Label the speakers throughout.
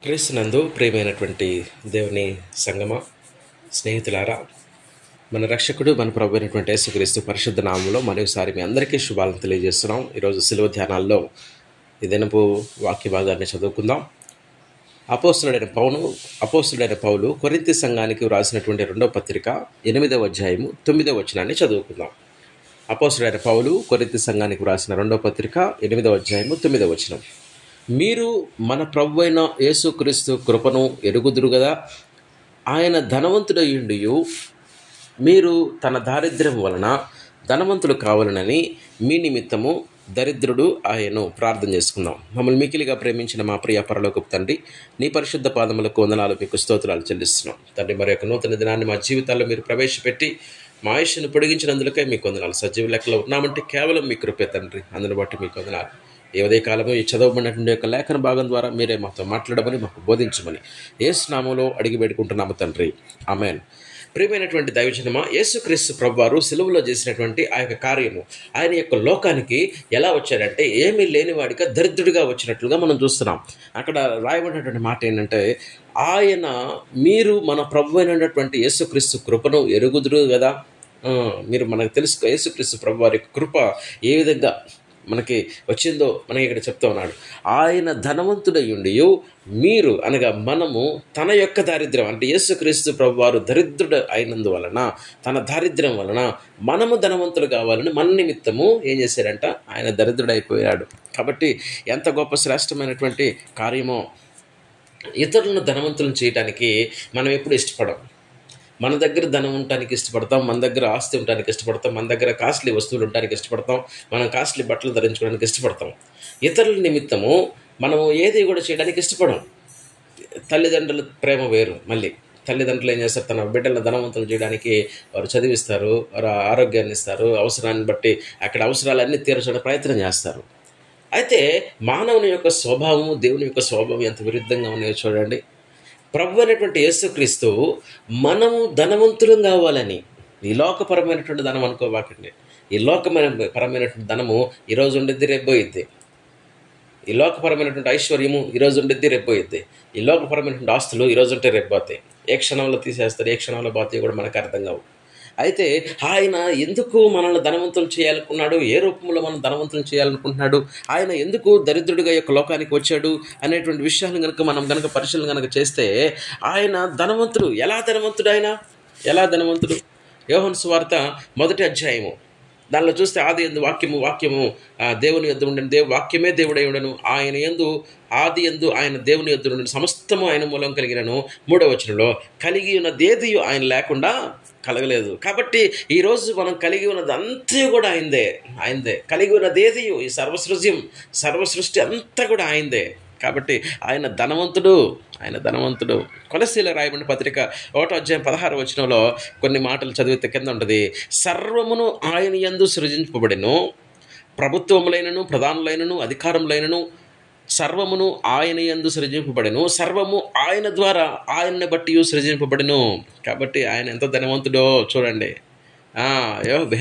Speaker 1: క్రీస్తునందు ప్రియమైనటువంటి దేవుని సంగమ, స్నేహితులారా, మన రక్షకుడు మన ప్రభు అయినటువంటి యేసుక్రీస్తు పరిశుద్ధ నామంలో మరోసారి మీ అందరికీ శుభాలను తెలియజేస్తున్నాం. ఈరోజు శిలువ ధ్యానాల్లో ఈ దినపు వాక్య భాగాన్ని చదువుకుందాం. అపోస్తులుడైన పౌలు కొరింథీ సంఘానికి వ్రాసినటువంటి 2వ పత్రిక 8వ అధ్యాయము 9వ వచనాన్ని చదువుకుందాం. అపోస్తులుడైన పౌలు కొరింథీ సంఘానికి వ్రాసిన 2వ పత్రిక 8వ అధ్యాయము 9వ వచనం. మీరు మన ప్రభు అయిన యేసుక్రీస్తు కృపను ఎరుగుదురు గదా. ఆయన ధనవంతుడయ్యుండియు మీరు తన దారిద్ర్యం వలన ధనవంతులు కావాలనని మీ నిమిత్తము దరిద్రుడు ఆయను. ప్రార్థన చేసుకుందాం. మమ్మల్ని మికిలిగా ప్రేమించిన మా ప్రియ పరలోకపు తండ్రి, నీ పరిశుద్ధ పాదములకు వందనాలు, మీకు స్తోత్రాలు చెల్లిస్తున్నాం తండ్రి. మరి యొక్క నూతన దినాన్ని మా జీవితాల్లో మీరు ప్రవేశపెట్టి మా ఆయుష్ను పొడిగించినందులకే మీకు వందనాలు. సజీవ లెక్కలో ఉన్నామంటే కేవలం మీ కృపే తండ్రి, అందుని బట్టి మీకు వందనాలు. ఈ ఉదయకాలము ఈ చదవబడినటువంటి యొక్క లేఖన భాగం ద్వారా మీరే మాతో మాట్లాడమని, మాకు బోధించమని యేసు నామములో అడిగి పెట్టుకుంటున్నాము తండ్రి, ఆమేన్. ప్రియమైనటువంటి దైవజనమా, యేసుక్రీస్తు ప్రభువారు సిలువలో చేసినటువంటి ఆ యొక్క కార్యము, ఆయన యొక్క లోకానికి ఎలా వచ్చాడంటే ఏమీ లేనివాడిగా దరిద్రుడిగా వచ్చినట్లుగా మనం చూస్తున్నాం. అక్కడ రాయబడినటువంటి మాట ఏంటంటే, ఆయన మీరు మన ప్రభు అయినటువంటి యేసుక్రీస్తు కృపను ఎరుగుదురు కదా. మీరు మనకు తెలుసు, యేసుక్రీస్తు ప్రభువారి కృప ఏ విధంగా మనకి వచ్చిందో మనకి ఇక్కడ చెప్తా ఉన్నాడు. ఆయన ధనవంతుడయ్యుండియు మీరు అనగా మనము తన యొక్క దారిద్ర్యం అంటే యేసుక్రీస్తు ప్రభువారు దరిద్రుడు అయినందువలన, తన దారిద్ర్యం వలన మనము ధనవంతులు కావాలని మన నిమిత్తము ఏం చేశారంట, ఆయన దరిద్రుడైపోయాడు. కాబట్టి ఎంత గొప్ప శ్రేష్టమైనటువంటి కార్యమో. ఇతరులను ధనవంతులను చేయడానికి మనం ఎప్పుడు ఇష్టపడం. మన దగ్గర ధనం ఉండటానికి ఇష్టపడతాం, మన దగ్గర ఆస్తి ఉండటానికి ఇష్టపడతాం, మన దగ్గర కాస్ట్లీ వస్తువులు ఉండటానికి ఇష్టపడతాం, మనం కాస్ట్లీ బట్టలు ధరించుకోవడానికి ఇష్టపడతాం. ఇతరుల నిమిత్తము మనము ఏది కూడా చేయడానికి ఇష్టపడం. తల్లిదండ్రుల ప్రేమ వేరు. మళ్ళీ తల్లిదండ్రులు ఏం చేస్తారు, తన బిడ్డలను ధనవంతులు చేయడానికి వారు చదివిస్తారు, వారు ఆరోగ్యాన్ని ఇస్తారు, అవసరాన్ని బట్టి అక్కడ అవసరాలన్నీ తీర్చడానికి ప్రయత్నం చేస్తారు. అయితే మానవుని యొక్క స్వభావము దేవుని యొక్క స్వభావం ఎంత విరుద్ధంగా ఉన్నాయో చూడండి. ప్రభు అయినటువంటి యేసుక్రీస్తు మనము ధనవంతులం కావాలని, ఈ లోకపరమైనటువంటి ధనం అనుకోవాకండి. ఈ పరమైనటువంటి ధనము ఈరోజు ఉండిద్ది, రేపు పోయిద్ది. ఈ లోకపరమైనటువంటి ఐశ్వర్యము ఈరోజు ఉండిద్ది, రేపు పోయిద్ది. ఈ లోకపరమైనటువంటి ఆస్తులు ఈరోజు ఉంటే రేపు పోతాయి. ఏ క్షణంలో తీసేస్తారు, ఏ క్షణంలో పోతాయి కూడా మనకు అర్థం కావు. అయితే ఆయన ఎందుకు మనల్ని ధనవంతులు చేయాలనుకున్నాడు, ఏ రూపంలో మనం ధనవంతులు చేయాలనుకుంటున్నాడు, ఆయన ఎందుకు దరిద్రుడిగా యొక్క లోకానికి వచ్చాడు అనేటువంటి విషయాలను మనం పరిశీలన చేస్తే, ఆయన ధనవంతుడు. ఎలా ధనవంతుడు? యోహాను సువార్త 1వ అధ్యాయము దానిలో చూస్తే, ఆది యందు వాక్యము దేవుని యొద్ద ఉండెను, వాక్యమే దేవుడై ఉండెను, ఆయన యందు ఆది యందు ఆయన దేవుని యొద్ద ఉండెను, సమస్తము ఆయన మూలం కలిగినను. 3వ వచనంలో, కలిగి ఉన్నదేది ఆయన లేకుండా కలగలేదు. కాబట్టి ఈరోజు మనం కలిగి ఉన్నది అంతా కూడా ఆయనదే. కలిగి ఉన్నదేది ఈ సర్వసృష్టి అంతా కూడా ఆయనదే. కాబట్టి ఆయన ధనవంతుడు. కొలస్సీల రాయబడిన పత్రిక 1వ అధ్యాయం 16వ వచనంలో కొన్ని మాటలు చదివితే కింద ఉంటుంది, సర్వమును ఆయన యందు సృజింపబడెను, ప్రభుత్వములైనను, ప్రధానులైనను, అధికారములైనను సర్వమును ఆయన యందు సృజింపబడెను, సర్వము ఆయన ద్వారా ఆయన్ని బట్టి సృజింపబడెను. కాబట్టి ఆయన ఎంత ధనవంతుడో చూడండి.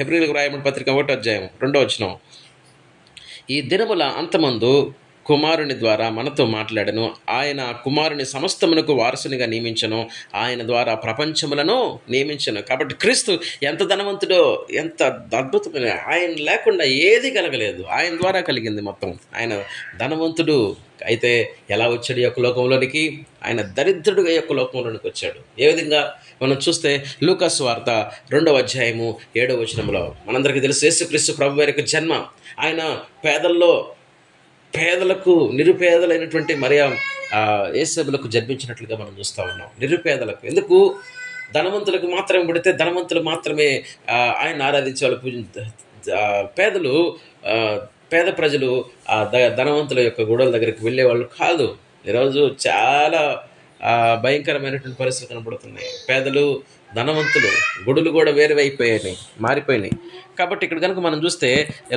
Speaker 1: హెబ్రీయులకు రాయబడిన పత్రిక 1వ అధ్యాయం 2వ వచనం, ఈ దినముల అంతమందు కుమారుని ద్వారా మనతో మాట్లాడను, ఆయన కుమారుని సమస్తమునకు వారసునిగా నియమించను, ఆయన ద్వారా ప్రపంచములను నియమించను. కాబట్టి క్రీస్తు ఎంత ధనవంతుడో, ఎంత అద్భుతమైన, ఆయన లేకుండా ఏది కలగలేదు, ఆయన ద్వారా కలిగింది మొత్తం. ఆయన ధనవంతుడు. అయితే ఎలా వచ్చాడు ఈ యొక్క లోకంలోనికి? ఆయన దరిద్రుడిగా యొక్క లోకంలోనికి వచ్చాడు. ఏ విధంగా మనం చూస్తే లూకా సువార్త 2వ అధ్యాయము 7వ వచనంలో మనందరికీ తెలుసు, యేసుక్రీస్తు ప్రభు వారి యొక్క జన్మ. ఆయన పేదలకు, నిరుపేదలైనటువంటి మరియా యేసేబులకు జన్మించినట్లుగా మనం చూస్తూ ఉన్నాం. నిరుపేదలకు ఎందుకు? ధనవంతులకు మాత్రమే పుడితే ధనవంతులు మాత్రమే ఆయన ఆరాధించే వాళ్ళు. పేద ప్రజలు ధనవంతుల యొక్క గూడల దగ్గరికి వెళ్ళేవాళ్ళు కాదు. ఈరోజు చాలా భయంకరమైనటువంటి పరిస్థితులు కనబడుతున్నాయి. పేదలు, ధనవంతులు, గుడులు కూడా మారిపోయినాయి. కాబట్టి ఇక్కడ కనుక మనం చూస్తే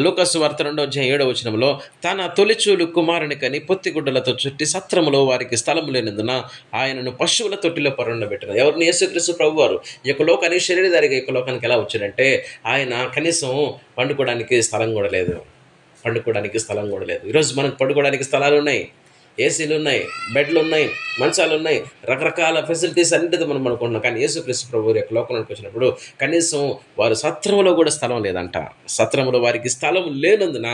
Speaker 1: లూకా సువార్త 2వ అధ్యాయం 7వ వచనంలో, తన తొలిచూలు కుమారునికని పొత్తిగుడ్డలతో చుట్టి సత్రములో వారికి స్థలము లేనందున ఆయనను పశువుల తొట్టిలో పరుండబెట్టిన. ఎవరిని? యేసుక్రీస్తు ప్రభువారు ఈ యొక్క లోకానికి శరీరధారిగా ఈ యొక్క లోకానికి ఎలా వచ్చాడంటే, ఆయన కనీసం పండుకోవడానికి స్థలం కూడా లేదు. ఈరోజు మనకు పడుకోవడానికి స్థలాలు ఉన్నాయి. ఏసీలు ఉన్నాయి, బెడ్లు ఉన్నాయి, మంచాలు ఉన్నాయి, రకరకాల ఫెసిలిటీస్ అన్నిటితో మనం అనుకుంటున్నాం. కానీ యేసుక్రీస్తు ప్రభువు యొక్క లోకంలోకి వచ్చినప్పుడు కనీసం వారు సత్రంలో కూడా స్థలం లేదంట. సత్రంలో వారికి స్థలం లేనందున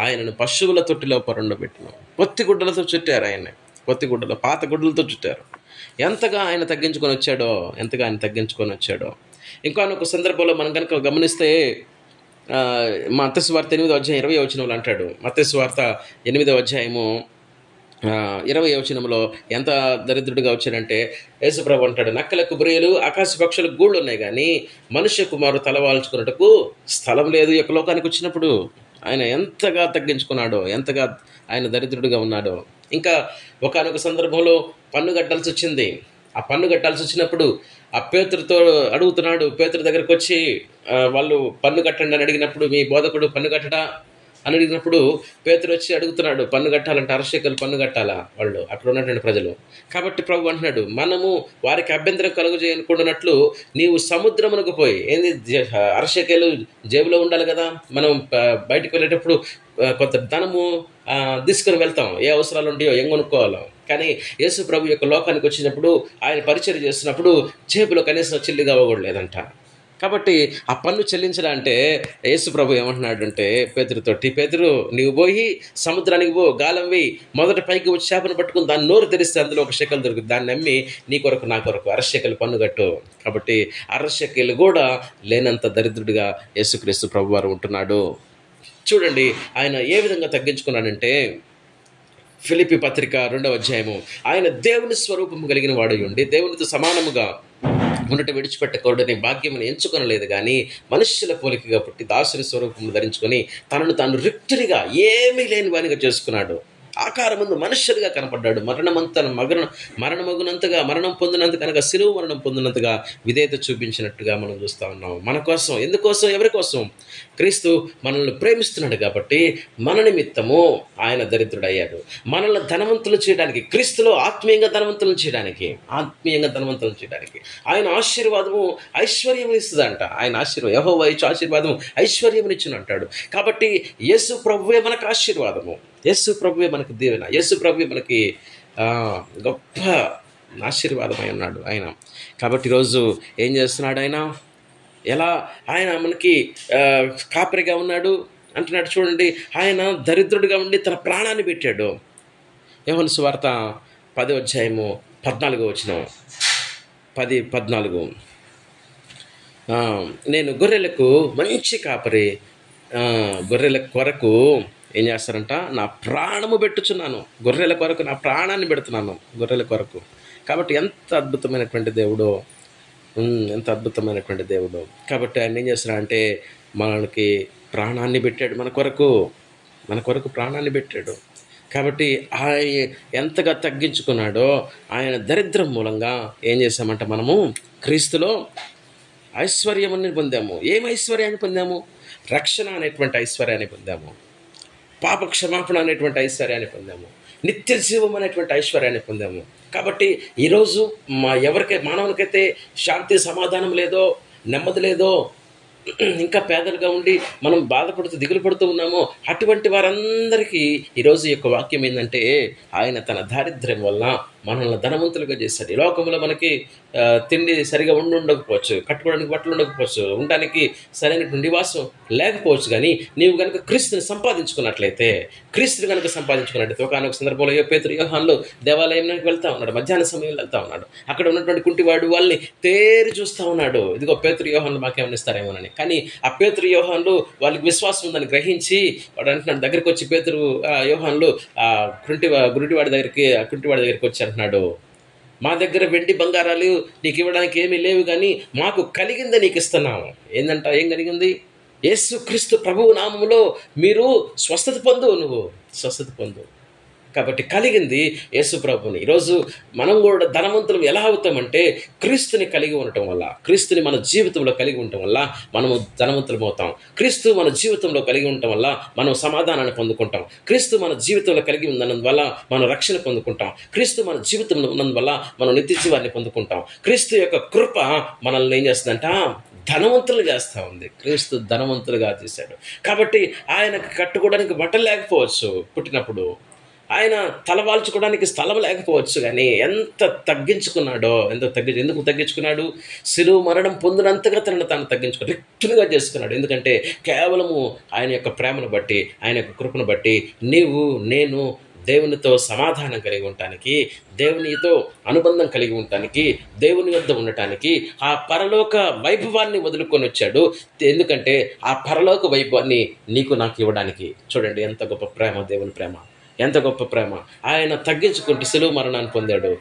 Speaker 1: ఆయనను పశువుల తొట్టిలో పరుండబెట్టిన. పొత్తి గుడ్డలతో చుట్టారు ఆయన్ని, పొత్తి గుడ్డలు, పాత గుడ్డలతో చుట్టారు. ఎంతగా ఆయన తగ్గించుకొని వచ్చాడో. ఇంకొక సందర్భంలో మనం కనుక గమనిస్తే మత్తయి సువార్త 8వ అధ్యాయం 20వ వచనంలో అంటాడు. మత్తయి సువార్త 8వ అధ్యాయము 20వ వచనంలో ఎంత దరిద్రుడిగా వచ్చాడంటే యేసుప్రభు అంటాడు, నక్కలకు బురియలు, ఆకాశ పక్షులకు గూళ్ళు ఉన్నాయి కానీ మనుష్య కుమారుడు తలవాల్చుకున్నట్టుకు స్థలం లేదు. ఈ యొక్క లోకానికి వచ్చినప్పుడు ఆయన ఎంతగా తగ్గించుకున్నాడో, ఎంతగా ఆయన దరిద్రుడిగా ఉన్నాడో. ఇంకా ఒకానొక సందర్భంలో పన్ను కట్టాల్సి వచ్చింది. ఆ పన్ను కట్టాల్సి వచ్చినప్పుడు ఆ పేతురుతో అడుగుతున్నాడు. పేతురు దగ్గరకు వచ్చి వాళ్ళు పన్ను కట్టండి అని అడిగినప్పుడు, మీ బోధకుడు పన్ను కట్టడా అని అడిగినప్పుడు పేతురు వచ్చి అడుగుతున్నాడు, పన్ను కట్టాలంటే 6 షెకెల్ పన్ను కట్టాలా వాళ్ళు, అక్కడ ఉన్నటువంటి ప్రజలు. కాబట్టి ప్రభు అంటున్నాడు, మనము వారికి అభ్యంతరం కలుగజేయనుకున్నట్లు నీవు సముద్రమునకు పోయి, ఏంది 6 షెకెలు జేబులో ఉండాలి కదా, మనం బయటకు వెళ్ళేటప్పుడు కొంత ధనము తీసుకొని వెళ్తాం, ఏ అవసరాలు ఉంటాయో ఏం కొనుక్కోవాలో. కానీ యేసు ప్రభు యొక్క లోకానికి వచ్చినప్పుడు, ఆయన పరిచర్య చేస్తున్నప్పుడు జేబులో కనీసం చిల్లిగా అవ్వకూడలేదంట. కాబట్టి ఆ పన్ను చెల్లించడాలంటే యేసు ప్రభు ఏమంటున్నాడంటే పేతురుతోటి, పేతురు నీవు పోయి సముద్రానికి పో, గాలం వేయి, మొదట పైకి వచ్చి చేపను పట్టుకుని దాన్ని నోరు తెరిస్తే అందులో 1 షెకెల్ దొరుకుతుంది, దాన్ని నమ్మి నీ కొరకు నా కొరకు 6 షెకెల్ పన్ను కట్టు. కాబట్టి 6 షెకెల్ కూడా లేనంత దరిద్రుడిగా యేసుక్రీస్తు ప్రభు వారు ఉంటున్నాడు. చూడండి ఆయన ఏ విధంగా తగ్గించుకున్నాడంటే, ఫిలిప్పీ పత్రిక 2వ అధ్యాయము, ఆయన దేవుని స్వరూపము కలిగిన వాడు ఉండి దేవునితో సమానముగా ఉన్నట్టు విడిచిపెట్టకూడని భాగ్యమును ఎంచుకొనలేదు, కానీ మనుష్యుల పోలికగా పుట్టి దాసుని స్వరూపము ధరించుకొని తనను తాను రిక్తునిగా ఏమీ లేని వానిగా చేసుకున్నాడు. ఆకారముందు మనుష్యుడిగా కనపడ్డాడు. మరణం పొందినంత కనుక శిలువ మరణం పొందినంతగా విధేయత చూపించినట్టుగా మనం చూస్తూ ఉన్నాం. మన కోసం, ఎందుకోసం, ఎవరి కోసం? క్రీస్తు మనల్ని ప్రేమిస్తున్నాడు కాబట్టి మన నిమిత్తము ఆయన దరిద్రుడయ్యాడు. మనల్ని ధనవంతులు చేయడానికి, క్రీస్తులో ఆత్మీయంగా ధనవంతులు చేయడానికి ఆయన ఆశీర్వాదము ఐశ్వర్యం ఇస్తుందంట. ఆయన యెహోవా ఆశీర్వాదము ఐశ్వర్యం ఇచ్చిన అంటాడు. కాబట్టి యేసు ప్రభువే మనకు ఆశీర్వాదము, యేసు ప్రభువే మనకు దీవెన, యేసు ప్రభువే మనకి గొప్ప ఆశీర్వాదమై ఉన్నాడు ఆయన. కాబట్టి ఈరోజు ఏం చేస్తున్నాడు ఆయన? ఎలా ఆయన మనకి కాపరిగా ఉన్నాడు అంటున్నాడు. చూడండి, ఆయన దరిద్రుడిగా ఉండి తన ప్రాణాన్ని పెట్టాడు. యోహాను సువార్త 10వ అధ్యాయము 14వ వచనం, 10:14, నేను గొర్రెలకు మంచి కాపరి, గొర్రెల కొరకు ఏం చేస్తారంట, నా ప్రాణము పెట్టుచున్నాను, గొర్రెల కొరకు నా ప్రాణాన్ని పెడుతున్నాను, గొర్రెల కొరకు. కాబట్టి ఎంత అద్భుతమైనటువంటి దేవుడో, ఎంత అద్భుతమైనటువంటి దేవుడు. కాబట్టి ఆయన ఏం చేస్తున్నాడంటే మనకి ప్రాణాన్ని పెట్టాడు, మన కొరకు ప్రాణాన్ని పెట్టాడు. కాబట్టి ఆయన ఎంతగా తగ్గించుకున్నాడో, ఆయన దరిద్రం మూలంగా ఏం చేశామంటే మనము క్రీస్తులో ఐశ్వర్యాన్ని పొందాము. ఏం ఐశ్వర్యాన్ని పొందాము? రక్షణ అనేటువంటి ఐశ్వర్యాన్ని పొందాము, పాప క్షమాపణ అనేటువంటి ఐశ్వర్యాన్ని పొందాము, నిత్య జీవం అనేటువంటి ఐశ్వర్యాన్ని పొందాము. కాబట్టి ఈరోజు మానవునికైతే శాంతి సమాధానం లేదో, నెమ్మది లేదో, ఇంకా పేదలుగా ఉండి మనం బాధపడుతూ దిగులు పడుతూ ఉన్నామో, అటువంటి వారందరికీ ఈరోజు యొక్క వాక్యం ఏంటంటే, ఆయన తన దారిద్ర్యం వల్ల మనల్ని ధనవంతులుగా చేశాడు. ఈ లోకంలో మనకి తిండి సరిగా ఉండకపోవచ్చు, కట్టుకోవడానికి బట్టలు ఉండకపోవచ్చు, ఉండడానికి సరైనటువంటి నివాసం లేకపోవచ్చు, కానీ నీవు కనుక క్రీస్తుని సంపాదించుకున్నట్లయితే ఒకనొక సందర్భంలో పేతురు యోహానులు దేవాలయంలోకి వెళ్తా ఉన్నాడు, మధ్యాహ్న సమయంలో వెళ్తా ఉన్నాడు. అక్కడ ఉన్నటువంటి కుంటివాడు వాళ్ళని తేరి చూస్తూ ఉన్నాడు, ఇదిగో పేతురు యోహానులు మాకేమైనా ఇస్తారేమోనని. కానీ ఆ పేతురు యోహానులు వాళ్ళకి విశ్వాసం ఉందని గ్రహించి వాడు అంటున్నాడు, దగ్గరికి వచ్చి పేతురు యోహానులు కుంటివాడి దగ్గరికి వచ్చి అంటున్నాడు, మా దగ్గర వెండి బంగారాలు నీకు ఇవ్వడానికి ఏమీ లేవు, కానీ మాకు కలిగిందే నీకు ఇస్తున్నాము. ఏం కలిగింది? యేసుక్రీస్తు ప్రభువు నామములో మీరు స్వస్థత పొందు. కాబట్టి కలిగింది యేసు ప్రభుని. ఈరోజు మనం కూడా ధనవంతులు ఎలా అవుతామంటే, క్రీస్తుని కలిగి ఉండటం వల్ల, క్రీస్తుని మన జీవితంలో కలిగి ఉండటం వల్ల మనము ధనవంతులం అవుతాం. క్రీస్తు మన జీవితంలో కలిగి ఉండటం వల్ల మనం సమాధానాన్ని పొందుకుంటాం. క్రీస్తు మన జీవితంలో కలిగి ఉన్నందువల్ల మనం రక్షణ పొందుకుంటాం. క్రీస్తు మన జీవితంలో ఉన్నందువల్ల మనం నిత్య జీవాన్ని పొందుకుంటాం. క్రీస్తు యొక్క కృప మనల్ని ఏం చేస్తుందంట, ధనవంతులు చేస్తూ ఉంది. క్రీస్తు ధనవంతులుగా చేశాడు. కాబట్టి ఆయనకు కట్టుకోవడానికి బట్టలు లేకపోవచ్చు పుట్టినప్పుడు, ఆయన తలవాల్చుకోవడానికి స్థలం లేకపోవచ్చు, కానీ ఎంత తగ్గించుకున్నాడో, ఎందుకు తగ్గించుకున్నాడు? శిలువ మరణం పొందినంతగా తనను తాను తగ్గించుకున్నాడు, రిక్తులుగా చేసుకున్నాడు. ఎందుకంటే కేవలము ఆయన యొక్క ప్రేమను బట్టి, ఆయన యొక్క కృపను బట్టి నేను దేవునితో సమాధానం కలిగి ఉండటానికి, దేవునితో అనుబంధం కలిగి ఉండటానికి, దేవుని వద్ద ఉండటానికి ఆ పరలోక వైభవాన్ని వదులుకొని వచ్చాడు. ఎందుకంటే ఆ పరలోక వైభవాన్ని నీకు నాకు ఇవ్వడానికి. చూడండి ఎంత గొప్ప ప్రేమ, దేవుని ప్రేమ, ఎంత గొప్ప ప్రేమ. ఆయన తగ్గించుకుంటూ శిలువ మరణాన్ని పొందాడు.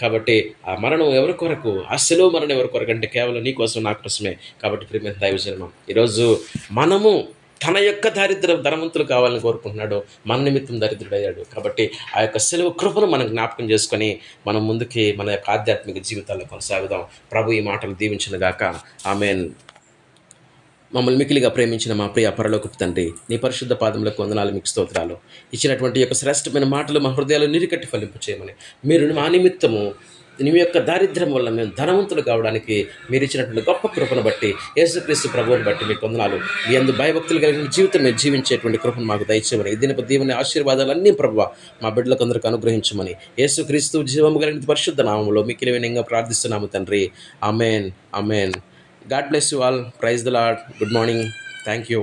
Speaker 1: కాబట్టి ఆ మరణం ఎవరి కొరకు? ఆ శిలువ మరణం ఎవరి కొరకు అంటే కేవలం నీ కోసం, నా కోసమే. కాబట్టి ప్రియమైన దైవజనం, ఈరోజు మనము తన యొక్క ధనవంతులు కావాలని కోరుకుంటున్నాడు, మన నిమిత్తం దరిద్రుడయ్యాడు. కాబట్టి ఆ యొక్క సెలవు కృపను మనం జ్ఞాపకం చేసుకొని మనం ముందుకి మన యొక్క ఆధ్యాత్మిక జీవితాల్లో కొనసాగుదాం. ప్రభు ఈ మాటలు దీవించును గాక. ఆమేన్. మమ్మల్ని మిక్కిలిగా ప్రేమించిన మా ప్రియ పరలోకపు తండ్రి, నీ పరిశుద్ధ పాదములకు వందనాలు, మీకు స్తోత్రాలు. ఇచ్చినటువంటి యొక్క శ్రేష్టమైన మాటలు మా హృదయాలు నీరుకట్టి ఫలింపు చేయమని, మీరు మా నిమిత్తము నీ యొక్క దారిద్ర్యం వల్ల మేము ధనవంతులు కావడానికి మీరు ఇచ్చినటువంటి గొప్ప కృపను బట్టి, యేసుక్రీస్తు ప్రభువుని బట్టి మీకు వందనాలు. మీ అందు భయభక్తులు కలిగిన జీవితం మేము జీవించేటువంటి కృపను మాకు దయచేయమని, దీనిపై దీవెన ఆశీర్వాదాలన్నీ ప్రభువా మా బిడ్డలకు అందరికీ అనుగ్రహించమని, యేసుక్రీస్తు జీవము కలిగిన పరిశుద్ధ నామములో మిక్కిలి వినయంగా ప్రార్థిస్తున్నాము తండ్రి. Amen. Amen. God bless you all. Praise the Lord. Good morning. Thank you.